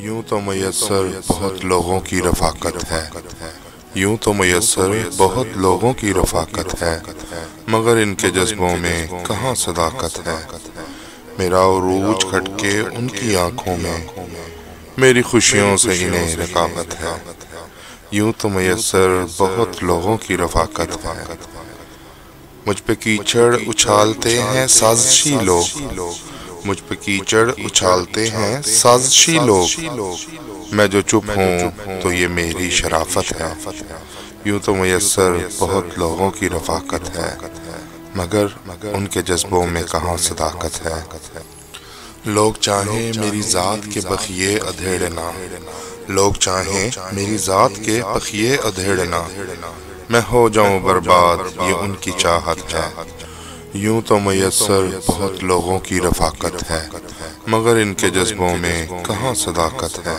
यूं तो मैसर बहुत लोगों की रफ़ाकत है, यूं तो मैसर बहुत लोगों की रफ़ाकत है, मगर इनके जज्बों में कहाँ सदाकत है। मेरा उरूज खटके उनकी आंखों में, मेरी खुशियों से इन्हें रकाबत है। यूं तो मैसर बहुत लोगों की रफ़ाकत है। मुझ पे कीचड़ उछालते हैं साजिशी लोग, मुझ पे कीचड़ उछालते हैं साजिशी लोग, मैं जो चुप हूँ तो ये मेरी शराफत है। यूं तो मैसर बहुत लोगों की रफ़ाकत है, मगर उनके जज्बों में कहाँ सदाकत है। लोग चाहें मेरी ज़ात के बखिए अधेड़ना, लोग चाहें मेरी ज़ात के बखिए अधेड़ना, मैं हो जाऊं बर्बाद ये उनकी चाहत है। यूं तो मैसर बहुत लोगों की रफ़ाकत है, मगर इनके जज्बों में कहाँ सदाकत है।